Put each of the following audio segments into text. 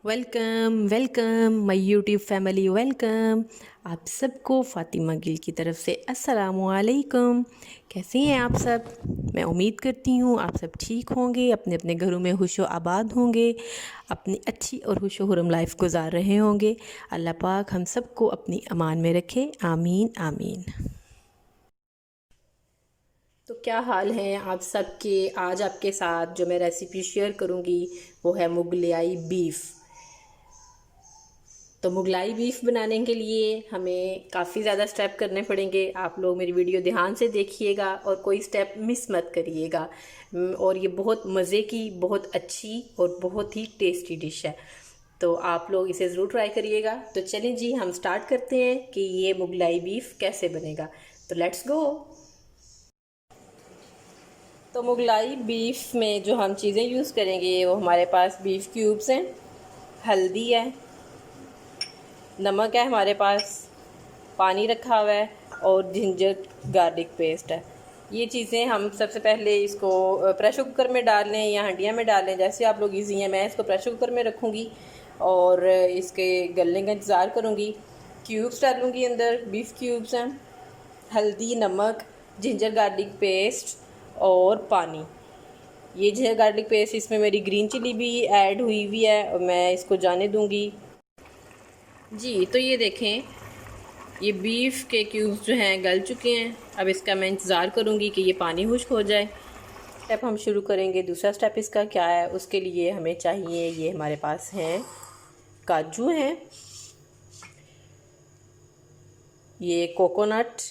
Welcome welcome my YouTube family welcome. आप सबको फ़ातिमा गिल की तरफ से अस्सलामु अलैकुम। कैसे हैं आप सब? मैं उम्मीद करती हूँ आप सब ठीक होंगे, अपने अपने घरों में खुशो आबाद होंगे, अपनी अच्छी और खुशो खुरम लाइफ गुजार रहे होंगे। अल्लाह पाक हम सबको अपनी अमान में रखे, आमीन आमीन। तो क्या हाल हैं आप सबके? आज आपके साथ जो मैं रेसिपी शेयर करूँगी वो है मुगलाई बीफ़। तो मुगलाई बीफ बनाने के लिए हमें काफ़ी ज़्यादा स्टेप करने पड़ेंगे। आप लोग मेरी वीडियो ध्यान से देखिएगा और कोई स्टेप मिस मत करिएगा। और ये बहुत मज़े की, बहुत अच्छी और बहुत ही टेस्टी डिश है, तो आप लोग इसे ज़रूर ट्राई करिएगा। तो चलें जी, हम स्टार्ट करते हैं कि ये मुगलाई बीफ कैसे बनेगा। तो लेट्स गो। तो मुगलाई बीफ में जो हम चीज़ें यूज़ करेंगे वो हमारे पास बीफ क्यूब्स हैं, हल्दी है, नमक है हमारे पास, पानी रखा हुआ है और जिंजर गार्लिक पेस्ट है। ये चीज़ें हम सबसे पहले इसको प्रेशर कुकर में डाल लें या हंडिया में डाल लें, जैसे आप लोग इजी हैं। मैं इसको प्रेशर कुकर में रखूँगी और इसके गलने का इंतज़ार करूँगी। क्यूब्स डालूँगी अंदर, बीफ क्यूब्स हैं, हल्दी, नमक, जिंजर गार्लिक पेस्ट और पानी। ये जिंजर गार्लिक पेस्ट, इसमें मेरी ग्रीन चिली भी ऐड हुई हुई है और मैं इसको जाने दूँगी जी। तो ये देखें, ये बीफ के क्यूब्स जो हैं गल चुके हैं। अब इसका मैं इंतज़ार करूँगी कि ये पानी खुश्क हो जाए। स्टेप हम शुरू करेंगे। दूसरा स्टेप इसका क्या है, उसके लिए हमें चाहिए, ये हमारे पास हैं काजू हैं, ये कोकोनट,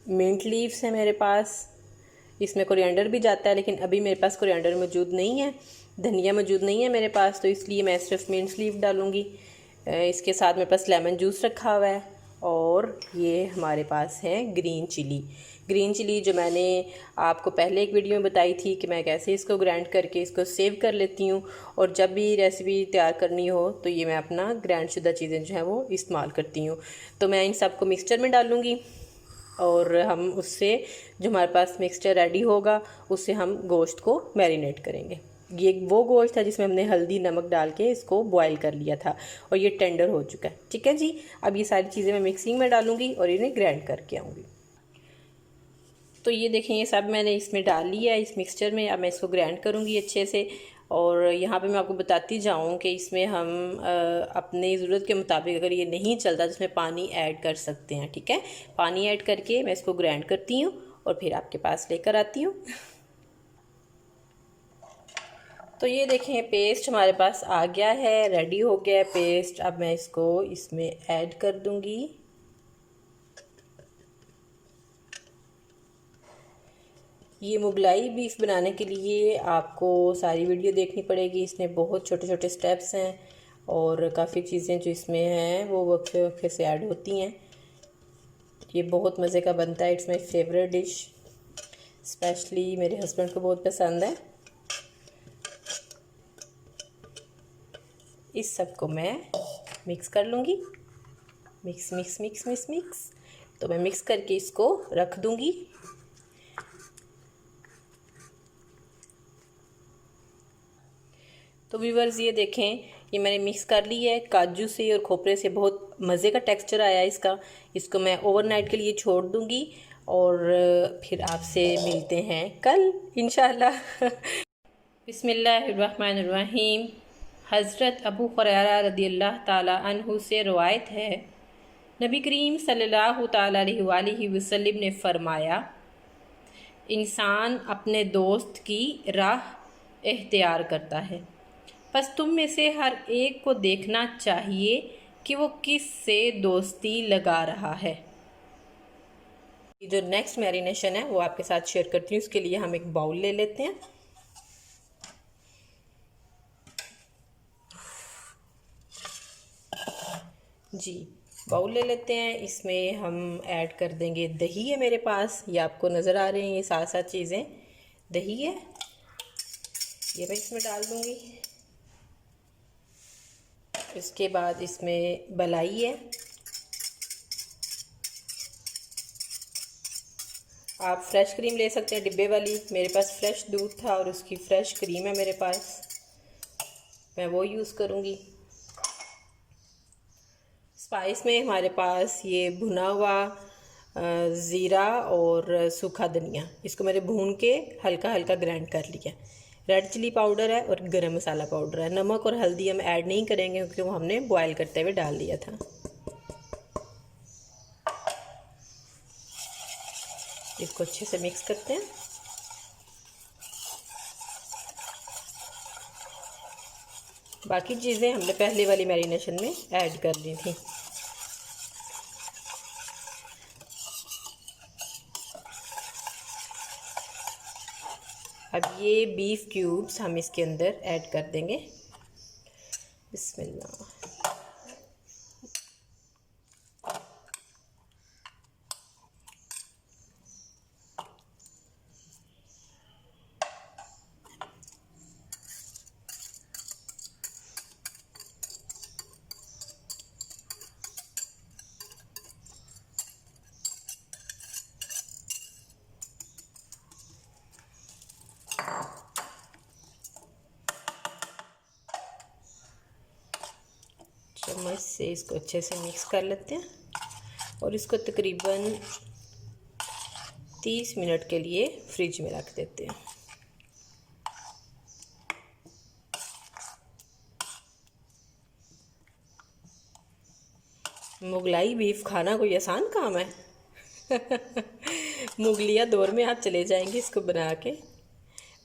मिंट लीव्स है मेरे पास, इसमें कोरिएंडर भी जाता है लेकिन अभी मेरे पास कोरिएंडर मौजूद नहीं है, धनिया मौजूद नहीं है मेरे पास, तो इसलिए मैं सिर्फ मिंट लीव डालूँगी। इसके साथ मेरे पास लेमन जूस रखा हुआ है और ये हमारे पास है ग्रीन चिली। ग्रीन चिली जो मैंने आपको पहले एक वीडियो में बताई थी कि मैं कैसे इसको ग्राइंड करके इसको सेव कर लेती हूँ, और जब भी रेसिपी तैयार करनी हो तो ये मैं अपना ग्राइंड शुदा चीज़ें जो हैं वो इस्तेमाल करती हूँ। तो मैं इन सबको मिक्सचर में डालूँगी और हम उससे जो हमारे पास मिक्सचर रेडी होगा उससे हम गोश्त को मैरिनेट करेंगे। ये वो गोश्त था जिसमें हमने हल्दी नमक डाल के इसको बॉईल कर लिया था और ये टेंडर हो चुका है। ठीक है जी। अब ये सारी चीज़ें मैं मिक्सिंग में डालूंगी और इन्हें ग्राइंड करके आऊँगी। तो ये देखें, ये सब मैंने इसमें डाल लिया है इस मिक्सचर में। अब मैं इसको ग्राइंड करूँगी अच्छे से। और यहाँ पे मैं आपको बताती जाऊँ कि इसमें हम अपनी ज़रूरत के मुताबिक अगर ये नहीं चलता तो इसमें पानी ऐड कर सकते हैं। ठीक है, पानी ऐड करके मैं इसको ग्राइंड करती हूँ और फिर आपके पास लेकर आती हूँ। तो ये देखें, पेस्ट हमारे पास आ गया है, रेडी हो गया है पेस्ट। अब मैं इसको इसमें ऐड कर दूँगी। ये मुगलाई बीफ बनाने के लिए आपको सारी वीडियो देखनी पड़ेगी। इसमें बहुत छोटे छोटे स्टेप्स हैं और काफ़ी चीज़ें जो इसमें हैं वो वक्फे वक्फे से ऐड होती हैं। ये बहुत मज़े का बनता है। It's my favourite dish, specially मेरे हस्बैंड को बहुत पसंद है। इस सब को मैं मिक्स कर लूँगी। Mix mix mix mix mix. तो मैं मिक्स करके इसको रख दूँगी। तो व्यूवर्स ये देखें, ये मैंने मिक्स कर ली है। काजू से और खोपरे से बहुत मज़े का टेक्सचर आया इसका। इसको मैं ओवरनाइट के लिए छोड़ दूँगी और फिर आपसे मिलते हैं कल इंशाल्लाह। बिस्मिल्लाहिर्रहमानिर्रहीम। हज़रत अबू हुरैरा रदियल्लाहु ताला अन्हु से रवायत है, नबी करीम सल्लल्लाहु ताला अलैहि वसल्लम ने फ़रमाया, इंसान अपने दोस्त की राह इख्तियार करता है, बस तुम में से हर एक को देखना चाहिए कि वो किस से दोस्ती लगा रहा है। जो नेक्स्ट मैरिनेशन है वो आपके साथ शेयर करती हूँ। उसके लिए हम एक बाउल ले लेते हैं। जी, बाउल ले लेते हैं। इसमें हम ऐड कर देंगे, दही है मेरे पास, ये आपको नज़र आ रहे हैं ये साथ साथ चीज़ें। दही है, ये मैं इसमें डाल दूँगी। इसके बाद इसमें मलाई है। आप फ्रेश क्रीम ले सकते हैं डिब्बे वाली, मेरे पास फ्रेश दूध था और उसकी फ्रेश क्रीम है मेरे पास। मैं वो यूज़ करूँगी। स्पाइस में हमारे पास ये भुना हुआ ज़ीरा और सूखा धनिया, इसको मैंने भून के हल्का हल्का ग्राइंड कर लिया। रेड चिली पाउडर है और गरम मसाला पाउडर है। नमक और हल्दी हम ऐड नहीं करेंगे क्योंकि वो हमने बॉयल करते हुए डाल दिया था। इसको अच्छे से मिक्स करते हैं। बाकी चीज़ें हमने पहले वाली मैरिनेशन में ऐड कर ली थी। अब ये बीफ क्यूब्स हम इसके अंदर ऐड कर देंगे। बिस्मिल्लाह। चम्मच से इसको अच्छे से मिक्स कर लेते हैं और इसको तकरीबन 30 मिनट के लिए फ्रिज में रख देते हैं। मुगलाई बीफ खाना कोई आसान काम है। मुगलिया दौर में आप चले जाएंगे इसको बना के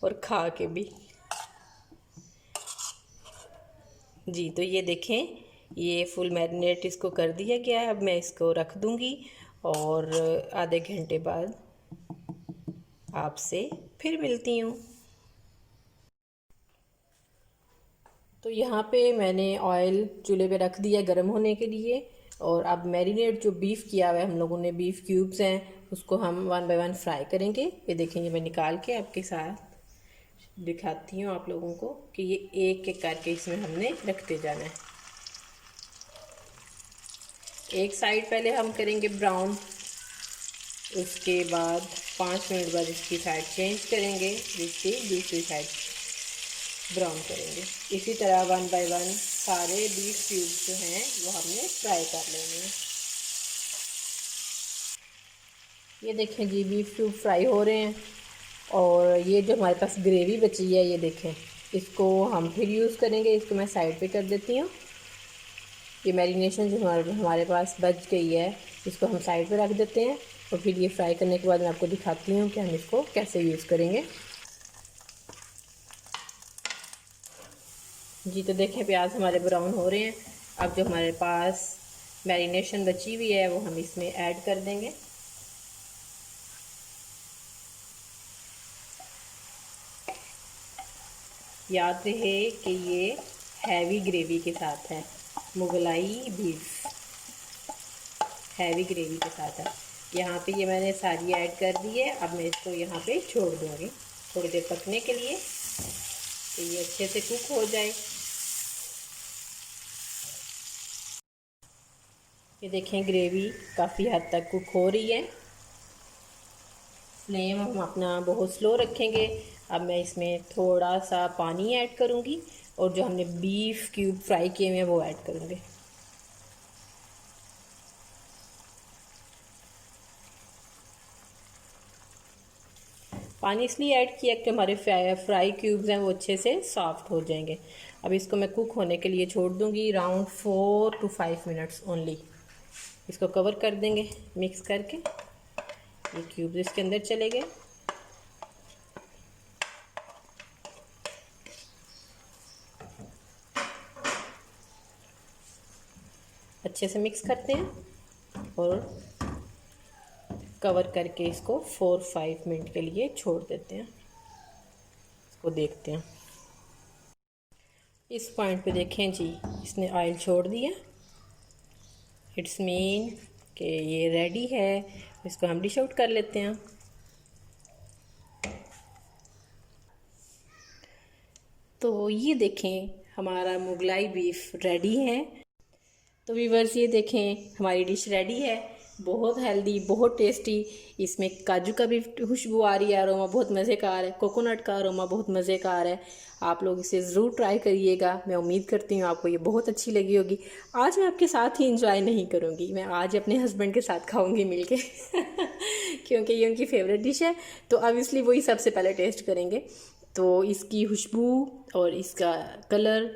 और खा के भी। जी तो ये देखें, ये फुल मैरिनेट इसको कर दिया गया है। अब मैं इसको रख दूंगी और आधे घंटे बाद आपसे फिर मिलती हूँ। तो यहाँ पे मैंने ऑयल चूल्हे पे रख दिया गर्म होने के लिए और अब मैरिनेट जो बीफ किया हुआ है हम लोगों ने, बीफ क्यूब्स हैं, उसको हम 1 बाय 1 फ्राई करेंगे। ये देखेंगे, मैं निकाल के आपके साथ दिखाती हूँ आप लोगों को कि ये एक एक करके इसमें हमने रखते जाना है। एक साइड पहले हम करेंगे ब्राउन, उसके बाद 5 मिनट बाद इसकी साइड चेंज करेंगे, जिसकी दूसरी साइड ब्राउन करेंगे। इसी तरह 1 बाय 1 सारे बीफ क्यूब्स जो हैं वो हमने फ्राई कर लेंगे। ये देखें जी, बीफ क्यूब फ्राई हो रहे हैं और ये जो हमारे पास ग्रेवी बची है ये देखें, इसको हम फिर यूज़ करेंगे। इसको मैं साइड पे कर देती हूँ। ये मैरिनेशन जो हमारे पास बच गई है इसको हम साइड पे रख देते हैं और फिर ये फ्राई करने के बाद मैं आपको दिखाती हूँ कि हम इसको कैसे यूज़ करेंगे। जी तो देखें, प्याज हमारे ब्राउन हो रहे हैं। अब जो हमारे पास मैरिनेशन बची हुई है वो हम इसमें ऐड कर देंगे। याद रहे कि ये हैवी ग्रेवी के साथ है, मुगलाई बीफ हैवी ग्रेवी के साथ है। यहाँ पे ये मैंने सारी ऐड कर दी है। अब मैं इसको यहाँ पे छोड़ दूँगी थोड़ी देर पकने के लिए, तो ये अच्छे से कुक हो जाए। ये देखें, ग्रेवी काफ़ी हद तक कुक हो रही है। फ्लेम हम अपना बहुत स्लो रखेंगे। अब मैं इसमें थोड़ा सा पानी ऐड करूँगी और जो हमने बीफ क्यूब फ्राई किए हुए हैं वो ऐड करूँगी। पानी इसलिए ऐड किया कि हमारे फ्राई क्यूब्स हैं वो अच्छे से सॉफ्ट हो जाएंगे। अब इसको मैं कुक होने के लिए छोड़ दूँगी अराउंड 4 to 5 मिनट्स ओनली। इसको कवर कर देंगे मिक्स करके। ये क्यूब्स इसके अंदर चले गए। अच्छे से मिक्स करते हैं और कवर करके इसको 4-5 मिनट के लिए छोड़ देते हैं। इसको देखते हैं। इस पॉइंट पे देखें जी, इसने ऑयल छोड़ दिया। इट्स मीन कि ये रेडी है। इसको हम डिश आउट कर लेते हैं। तो ये देखें, हमारा मुगलाई बीफ रेडी है। तो व्यूअर्स ये देखें, हमारी डिश रेडी है। बहुत हेल्दी, बहुत टेस्टी। इसमें काजू का भी खुशबू आ रही है, अरोमा बहुत मज़े का आ रहा है, कोकोनट का अरोमा बहुत मज़े का आ रहा है। आप लोग इसे ज़रूर ट्राई करिएगा। मैं उम्मीद करती हूँ आपको ये बहुत अच्छी लगी होगी। आज मैं आपके साथ ही इंजॉय नहीं करूँगी, मैं आज अपने हस्बैंड के साथ खाऊँगी मिलके क्योंकि ये उनकी फेवरेट डिश है, तो ऑब्वियसली वही सबसे पहले टेस्ट करेंगे। तो इसकी खुशबू और इसका कलर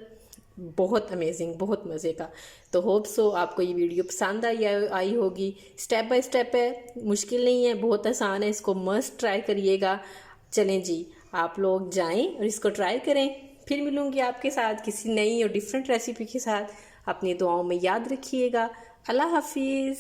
बहुत अमेजिंग, बहुत मज़े का। तो होप सो आपको ये वीडियो पसंद आई होगी। स्टेप बाय स्टेप है, मुश्किल नहीं है, बहुत आसान है, इसको मस्ट ट्राई करिएगा। चलें जी, आप लोग जाएं और इसको ट्राई करें। फिर मिलूँगी आपके साथ किसी नई और डिफरेंट रेसिपी के साथ। अपनी दुआओं में याद रखिएगा। अल्लाह हाफिज़।